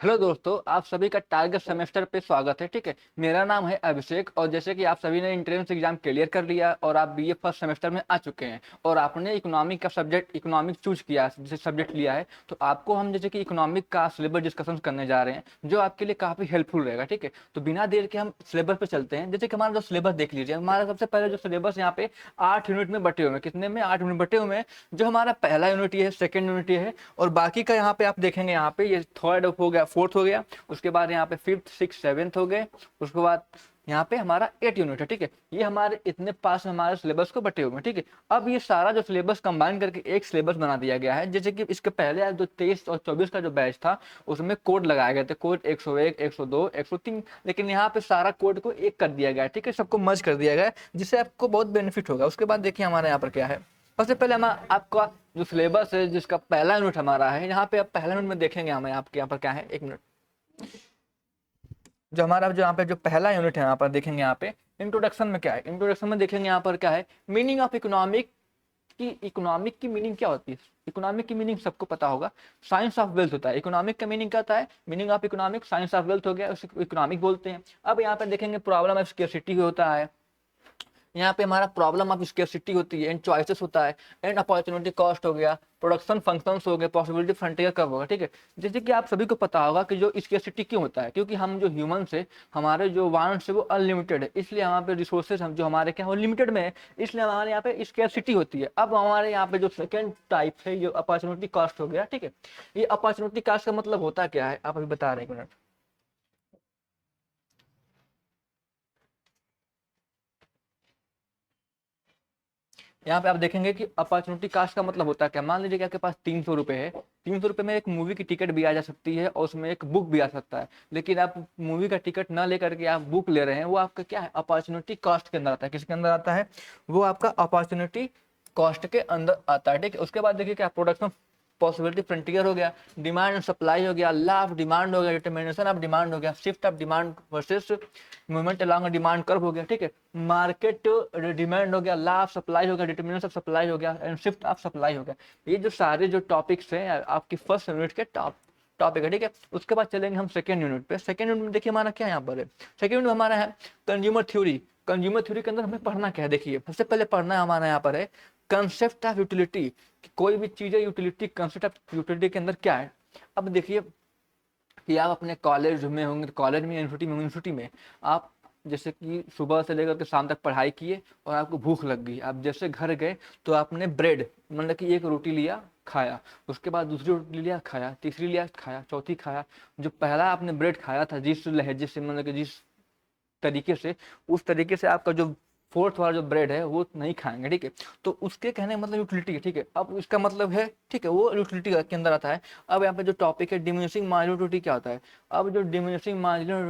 Hello दोस्तों, आप सभी का टारगेट सेमेस्टर पे स्वागत है। ठीक है, मेरा नाम है अभिषेक और जैसे कि आप सभी ने एंट्रेंस एग्जाम क्लियर कर लिया और आप बीए फर्स्ट सेमेस्टर में आ चुके हैं और आपने इकोनॉमिक का सब्जेक्ट इकोनॉमिक चूज किया, जैसे सब्जेक्ट लिया है, तो आपको हम जैसे कि इकोनॉमिक का सिलेबस डिस्कशन करने जा रहे हैं जो आपके लिए काफ़ी हेल्पफुल रहेगा। ठीक है, तो बिना देर के हम सिलेबस पे चलते हैं। जैसे कि हमारा जो सिलेबस देख लीजिए, हमारा सबसे पहले जो सिलेबस यहाँ पे 8 यूनिट में बटे हुए हैं। कितने में? 8 यूनिट बटे हुए हैं। जो हमारा पहला यूनिट ये है, सेकेंड यूनिट ये है और बाकी का यहाँ पे आप देखेंगे, यहाँ पे ये थर्ड हो गया, फोर्थ हो गया, उसके बाद यहाँ पे फिफ्थ सिक्स सेवेंथ हो गए, उसके बाद यहाँ पे हमारा 8 यूनिट है। ठीक है, ये हमारे इतने पास हमारे सिलेबस को बटे हुए हैं। ठीक है, अब ये सारा जो सिलेबस कंबाइन करके एक सिलेबस बना दिया गया है। जैसे कि इसके पहले जो 23 और 24 का जो बैच था उसमें कोड लगाए गए थे, कोड 101 102 103, लेकिन यहाँ पे सारा कोड को एक कर दिया गया है। ठीक है, सबको मर्ज कर दिया गया है जिससे आपको बहुत बेनिफिट होगा। उसके बाद देखिए हमारे यहाँ पर क्या है। सबसे पहले हम आपका जो सिलेबस है, जिसका पहला यूनिट हमारा है, यहाँ पे आप पहला यूनिट में देखेंगे हमें आपके यहाँ पर क्या है। एक मिनट, जो हमारा जो यहाँ पे जो पहला यूनिट है यहाँ पर देखेंगे, यहाँ पे इंट्रोडक्शन में क्या है। इंट्रोडक्शन में देखेंगे यहाँ पर क्या है, मीनिंग ऑफ इकोनॉमिक की। इकोनॉमिक की मीनिंग क्या होती है? इकोनॉमिक की मीनिंग सबको पता होगा, साइंस ऑफ वेल्थ होता है। इकोनॉमिक का मीनिंग क्या होता है? Meaning of economic science of wealth हो गया, उसे इकोनॉमिक बोलते हैं। अब यहाँ पर देखेंगे प्रॉब्लम ऑफ स्केर्सिटी होता है, यहाँ पे हमारा प्रॉब्लम ऑफ स्केर्सिटी होती है, एंड चॉइसेस होता है, एंड अपॉर्चुनिटी कॉस्ट हो गया, प्रोडक्शन फंक्शंस हो गए, पॉसिबिलिटी फ्रंटियर कब होगा। ठीक है, जैसे कि आप सभी को पता होगा कि जो स्केर्सिटी क्यों होता है, क्योंकि हम जो ह्यूमंस है, हमारे जो वांट्स है वो अनलिमिटेड है, इसलिए वहाँ पे रिसोर्सेज हम जो हमारे क्या वो लिमिटेड में है, इसलिए हमारे यहाँ पे स्केर्सिटी होती है। अब हमारे यहाँ पे जो सेकेंड टाइप है, जो अपॉर्चुनिटी कॉस्ट हो गया। ठीक है, ये अपॉर्चुनिटी कॉस्ट का मतलब होता क्या है, आप अभी बता रहे हैं, एक मिनट। यहाँ पे आप देखेंगे कि अपॉर्चुनिटी कास्ट का मतलब होता है क्या। मान लीजिए कि आपके पास 300 रुपये है, 300 रुपये में एक मूवी की टिकट भी आ जा सकती है और उसमें एक बुक भी आ सकता है, लेकिन आप मूवी का टिकट ना लेकर के आप बुक ले रहे हैं, वो आपका क्या है, अपॉर्चुनिटी कॉस्ट के अंदर आता है। किसके अंदर आता है? वो आपका अपॉर्चुनिटी कॉस्ट के अंदर आता है। ठीक है, उसके बाद देखिए क्या, प्रोडक्शन पॉसिबिलिटी फ्रंटियर हो गया, डिमांड एंड सप्लाई हो गया, लॉ ऑफ डिमांड हो गया, डिटर्मिनेशन ऑफ डिमांड हो गया, shift of demand versus movement along demand curve हो गया। ठीक है, मार्केट डिमांड हो गया, लॉ ऑफ सप्लाई हो गया, डिटर्मिनेशन ऑफ सप्लाई हो गया, एंड शिफ्ट ऑफ सप्लाई हो गया। ये जो सारे जो टॉपिक्स हैं आपकी फर्स्ट यूनिट के टॉपिक है। ठीक है, उसके बाद चलेंगे हम सेकेंड यूनिट पे। सेकेंड यूनिट में देखिए हमारा क्या यहाँ पर है। सेकेंड यूनिट हमारा है कंज्यूमर थ्योरी। कंज्यूमर थ्योरी के अंदर हमें पढ़ना क्या है, देखिए सबसे पहले पढ़ना हमारा यहाँ पर है कंसेप्ट ऑफ यूटिलिटी। कोई भी चीज है, यूटिलिटी, कंसेप्ट ऑफ यूटिलिटी के अंदर क्या है। अब देखिए कि आप अपने कॉलेज में होंगे, कॉलेज में, यूनिवर्सिटी में, यूनिवर्सिटी में आप जैसे कि सुबह से लेकर के शाम तक पढ़ाई किए और आपको भूख लग गई, आप जैसे घर गए तो आपने ब्रेड, मतलब कि एक रोटी लिया खाया, उसके बाद दूसरी रोटी लिया खाया, तीसरी लिया खाया, चौथी खाया। जो पहला आपने ब्रेड खाया था जिस लहजे से, मतलब कि जिस तरीके से, उस तरीके से आपका जो फोर्थ वाला जो ब्रेड है वो नहीं खाएंगे। ठीक है, तो उसके कहने का मतलब यूटिलिटी है। ठीक है, अब इसका मतलब है, ठीक है, वो यूटिलिटी के अंदर आता है। अब यहाँ पे जो टॉपिक है डिमिनिशिंग मार्जिनल यूटिलिटी क्या होता है। अब जो डिमिनिशिंग मार्जिनल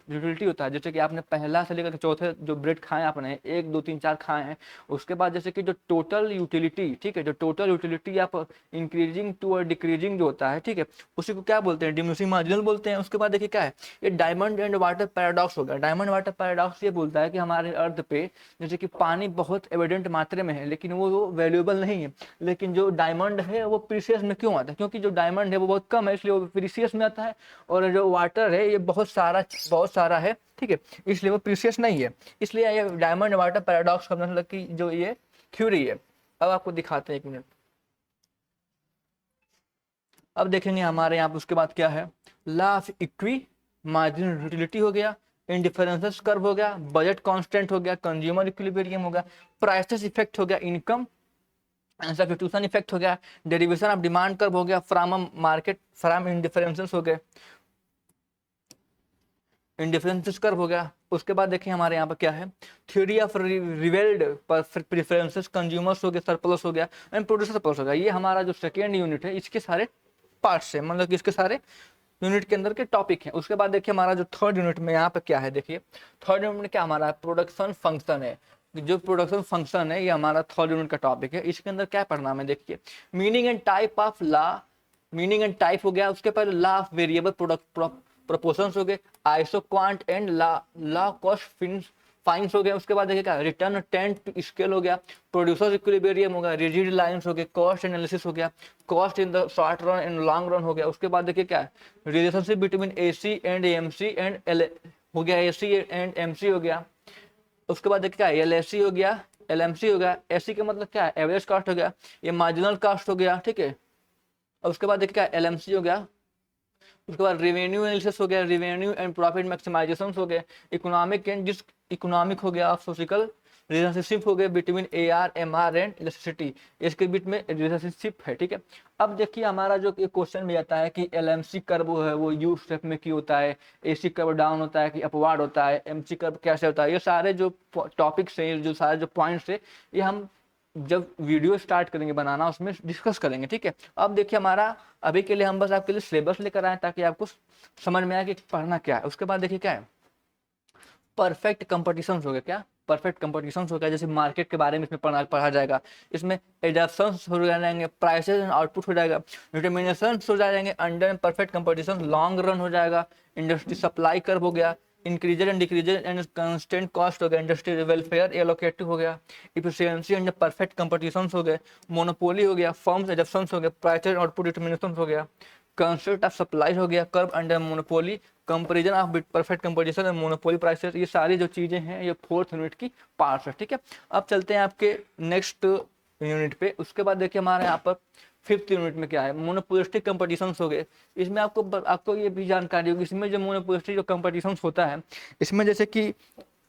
यूटिलिटी होता है, जैसे कि आपने पहला से लेकर चौथे जो ब्रेड खाए, आपने 1 2 3 4 खाए हैं, उसके बाद जैसे कि जो टोटल यूटिलिटी, ठीक है, जो टोटल यूटिलिटी आप इंक्रीजिंग टू और डिक्रीजिंग जो होता है, ठीक है, उसी को क्या बोलते हैं, डिमिनिशिंग मार्जिनल बोलते हैं। उसके बाद देखिए क्या है, ये डायमंड एंड वाटर पैराडॉक्स हो गया। डायमंड वाटर पैराडॉक्स ये बोलता है कि हमारे अर्थ पे जैसे कि पानी बहुत एविडेंट मात्रा में है लेकिन वो वैल्यूएबल नहीं है, लेकिन जो डायमंड है वो प्रीसियस में क्यों आता है, क्योंकि जो डायमंड है वो बहुत कम है इसलिए वो प्रीसियस में आता है, और जो वाटर है ये बहुत सारा है, ठीक है, इसलिए वो प्रीसियस नहीं है। इसलिए ये डायमंड वाटर पैराडॉक्स का मतलब कि जो ये थ्योरी है। अब आपको दिखाते हैं, एक मिनट। अब देखेंगे हमारे यहाँ पे उसके बाद क्या है, law of equi marginal utility हो गया, इंडिफरेंसेस कर्व हो गया, बजट कांस्टेंट हो गया, कंज्यूमर इक्विलिब्रियम हो गया, प्राइसेस इफेक्ट हो गया, इनकम सब्स्टिट्यूशन इफेक्ट हो गया, डेरिवेशन ऑफ डिमांड कर्व हो गया, फ्रॉम मार्केट फ्रॉम इंडिफरेंसेस हो गए, इंडिफरेंसेस कर्व हो गया। उसके बाद देखिए हमारे यहाँ पर क्या है, theory of revelled preferences, consumers हो गया, सरप्लस हो गया, एंड प्रोड्यूसर सरप्लस हो गया। ये हमारा जो सेकेंड यूनिट है इसके सारे पार्ट्स है, मतलब कि इसके सारे यूनिट के अंदर के टॉपिक है। उसके बाद देखिए हमारा जो थर्ड यूनिट में यहाँ पे क्या है, देखिए थर्ड यूनिट में क्या हमारा प्रोडक्शन फंक्शन है। जो प्रोडक्शन फंक्शन है ये हमारा थर्ड यूनिट का टॉपिक है। इसके अंदर क्या पढ़ना है, देखिए meaning and type of law, meaning and type हो गया, उसके पहले law of variable product proportions हो गए, isoquant and law cost lines हो गया, उसके बाद देखिए क्या रिटर्न टेंट स्केल हो गया, प्रोड्यूसर इक्विलिब्रियम हो गया, रिजिड लाइंस हो गया, कॉस्ट एनालिसिस हो गया, cost in the short run and long run हो गया। उसके बाद देखिए क्या relationship between AC and MC and L हो गया, एसी एंड एमसी हो गया। उसके बाद देखिए क्या एलएसी हो गया, एलएमसी हो गया। एसी का मतलब क्या है, एवरेज कॉस्ट हो गया, ये मार्जिनल कॉस्ट हो गया, ठीक है। और उसके बाद देखिए क्या एलएमसी हो गया, उसके बाद रेवेन्यू एनालिसिस हो गया, रेवेन्यू एंड प्रॉफिट मैक्सिमाइजेशन हो गया, इकोनॉमिक एंड जिस इकोनॉमिक हो गया, सोशल रिलेशनशिप हो गया between AR MR and electricity, इसके बीच में रिलेशनशिप है, ठीक है। अब देखिए हमारा जो क्वेश्चन भी आता है कि एलएमसी कर्व है वो यू शेप में क्यों होता है, एसी कर्व डाउन होता है कि अपवार्ड होता है, एमसी कर्व कैसे होता है, ये सारे जो टॉपिक्स हैं, जो सारे जो पॉइंट्स है, ये हम जब वीडियो स्टार्ट करेंगे बनाना उसमें डिस्कस करेंगे, ठीक है। अब देखिए हमारा अभी के लिए हम बस आपके लिए सिलेबस लेकर आए ताकि आपको समझ में आए कि पढ़ना क्या है। उसके बाद देखिए क्या है परफेक्ट कंपटीशन हो गया, क्या परफेक्ट कंपटीशन हो गया, जैसे मार्केट के बारे में इसमें पढ़ा जाएगा, इसमें एडप्शंस हो जाएंगे, प्राइसेस एंड आउटपुट हो जाएगा, डिटर्मिनेशन हो जाएंगे under perfect competition, long run हो जाएगा, इंडस्ट्री सप्लाई कर्व हो गया, इंक्रीजेड एंड डिक्रीजेड एंड कंस्टेंट कॉस्ट हो गया, इंडस्ट्री वेलफेयर एलोकेटिव हो गया, इफिशियंसी एंड परफेक्ट कंपटीशन हो गए, मोनोपोली हो गया, फर्म्स एडप्शंस हो गया, प्राइसेस आउटपुट डिटर्मिनेशन हो गया, कंसेप्ट ऑफ सप्लाई हो गया, curve under monopoly, comparison of perfect competition and monopoly prices. ये सारी जो चीजें हैं ये 4th यूनिट की पार्ट्स है, ठीक है। अब चलते हैं आपके नेक्स्ट यूनिट पे। उसके बाद देखिए हमारे यहाँ पर 5th यूनिट में क्या है, मोनोपोलिस्टिक कंपटीशन हो गए। इसमें आपको ये भी जानकारी होगी, इसमें जो मोनोपोलिस्टिक जो कंपटीशन होता है, इसमें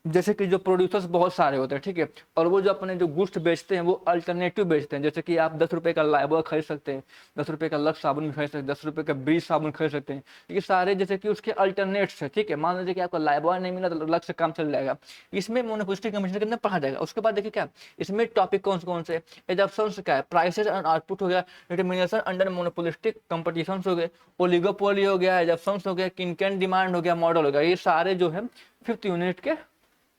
जैसे कि जो प्रोड्यूसर्स बहुत सारे होते हैं, ठीक है, और वो जो अपने जो गुड्स बेचते हैं वो अल्टरनेटिव बेचते हैं। जैसे कि आप 10 रुपए का लाइबॉय खरीद सकते हैं, 10 रुपए का लक्स साबुन भी खरीद सकते हैं, 10 रुपए का ब्रीज साबुन खरीद सकते हैं। ये सारे जैसे कि उसके अल्टरनेट्स है, ठीक है। मान लीजिए कि आपको लाइबॉय नहीं मिला तो लक्स से काम चल जाएगा, इसमें मोनोपोलिस्टिक कंपटीशन के अंदर पढ़ा जाएगा। उसके बाद देखिए क्या इसमें टॉपिक कौन कौन से, एडप्शंस क्या है, प्राइसेस एंड आउटपुट हो गया, डिटर्मिनेशन अंडर मोनोपोलिस्टिक कंपटीशन हो गए, ओलिगोपोली हो गया, एडप्शंस हो गया, किनकैन डिमांड हो गया, मॉडल हो गया। ये सारे जो है 5th यूनिट के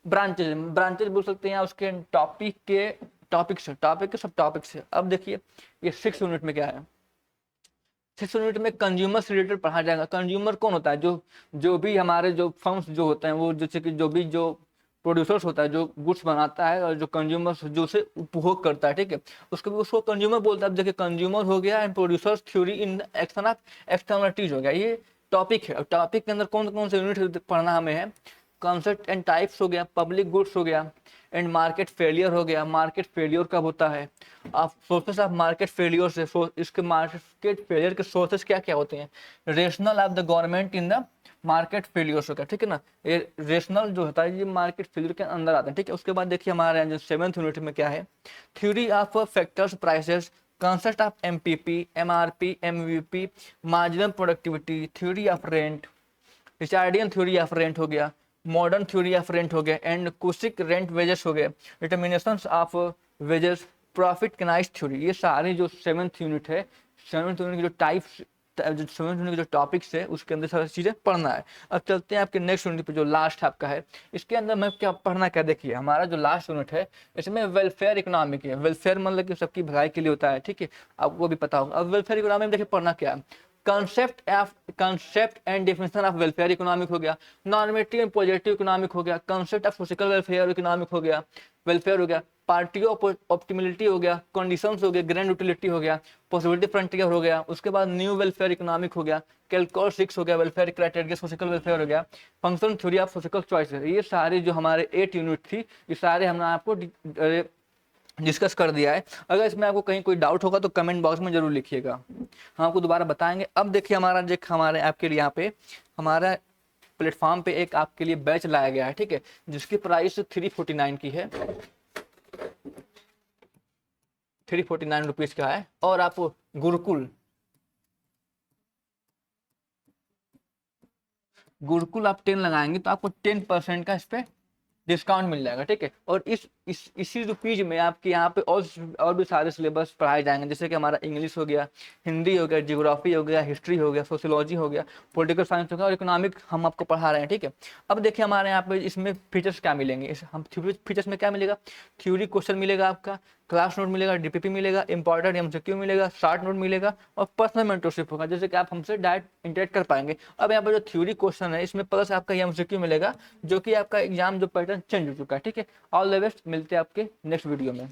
ब्रांचेज बोल सकते हैं, उसके टॉपिक के सब टॉपिक्स है। अब देखिए ये 6th यूनिट में क्या है, 6th यूनिट में कंज्यूमर से रिलेटेड पढ़ा जाएगा। कंज्यूमर कौन होता है, जो भी हमारे जो फर्म्स जो होते हैं, वो जैसे कि जो प्रोड्यूसर्स होता है, जो गुड्स बनाता है, और जो कंज्यूमर जो उसे उपभोग करता है, ठीक है, उसको कंज्यूमर बोलता है। अब देखिए कंज्यूमर हो गया and producers theory in action of externalities हो गया, ये टॉपिक है। और टॉपिक के अंदर कौन कौन से यूनिट पढ़ना हमें है, कॉन्सेप्ट एंड टाइप्स हो गया, पब्लिक गुड्स हो गया, एंड मार्केट फेलियर हो गया, मार्केट फेलियर कब होता है, आप सोर्सेस ऑफ मार्केट फेलियर से इसके मार्केट फेलियर के सोर्सेस क्या क्या होते हैं, rational of the government in the market failure हो गया, ठीक है ना। ये रेशनल जो होता है ये मार्केट फेलियर के अंदर आता है, ठीक है। उसके बाद देखिए हमारे जो 7th यूनिट में क्या है, theory of factors prices, concept of MPP, MRP, MVP, marginal productivity, theory of rent, Ricardian theory of rent हो गया, मॉडर्न थ्योरी ऑफ रेंट हो गया, एंड कुशिक रेंट वेजेस हो गए, डिटर्मिनेशन ऑफ वेजेस, प्रॉफिट कनाइज थ्योरी। ये सारे जो 7th यूनिट है, 7th यूनिट की जो टाइप्स, जो 7th यूनिट के जो टॉपिक्स है उसके अंदर सारी चीजें पढ़ना है। अब चलते हैं आपके नेक्स्ट यूनिट पे जो लास्ट आपका है, इसके अंदर मैं क्या पढ़ना, क्या देखिए हमारा जो लास्ट यूनिट है इसमें वेलफेयर इकोनॉमिक है। वेलफेयर मतलब कि सबकी भलाई के लिए होता है, ठीक है, आपको भी पता होगा। अब वेलफेयर इकोनॉमिक में देखिए पढ़ना क्या है, concept and definition of welfare economic हो गया, नॉर्मेटिव एंड पॉजिटिव इकोनॉमिक हो गया, concept of social welfare economic हो गया, वेलफेयर हो गया, पार्टी ऑफ ऑप्टिमिलिटी हो गया, कंडीशंस हो गया, ग्रैंड यूटिलिटी हो गया, पॉसिबिलिटी फ्रंटियर हो गया। उसके बाद न्यू वेलफेयर इकोनॉमिक हो गया, कैलकुलर 6 हो गया, वेलफेयर क्राइटेरिया, सोशल वेलफेयर हो गया, function theory of social choice. ये सारे जो हमारे 8 यूनिट थी, ये सारे हमने आपको डिस्कस कर दिया है। अगर इसमें आपको कहीं कोई डाउट होगा तो कमेंट बॉक्स में जरूर लिखिएगा, हम आपको दोबारा बताएंगे। अब देखिए हमारे आपके लिए यहाँ पे हमारा प्लेटफॉर्म पे एक आपके लिए बैच लाया गया है, ठीक है, जिसकी प्राइस 349 की है, 349 रुपीज का है। और आप गुरुकुल आप 10 लगाएंगे तो आपको 10% का इस पे डिस्काउंट मिल जाएगा, ठीक है। और इसी रुपीज में आपके यहाँ पे और भी सारे सिलेबस पढ़ाए जाएंगे, जैसे कि हमारा इंग्लिश हो गया, हिंदी हो गया, जियोग्राफी हो गया, हिस्ट्री हो गया, सोशियोलॉजी हो गया, पॉलिटिकल साइंस हो गया, और इकोनॉमिक हम आपको पढ़ा रहे हैं, ठीक है। अब देखिए हमारे यहाँ पे इसमें फीचर्स क्या मिलेंगे, हम फीचर्स में क्या मिलेगा, थ्योरी क्वेश्चन मिलेगा आपका, क्लास नोट मिलेगा, डीपीपी मिलेगा, इंपॉर्टेंट एमसीक्यू मिलेगा, शॉर्ट नोट मिलेगा और पर्सनल मेंटरशिप होगा, जैसे कि आप हमसे डायरेक्ट इंटरेक्ट कर पाएंगे। अब यहाँ पर जो थ्योरी क्वेश्चन है इसमें प्लस आपका एमसीक्यू मिलेगा, जो कि आपका एग्जाम जो पैटर्न चेंज हो चुका है। ठीक है, ऑल द बेस्ट, मिलते हैं आपके नेक्स्ट वीडियो में।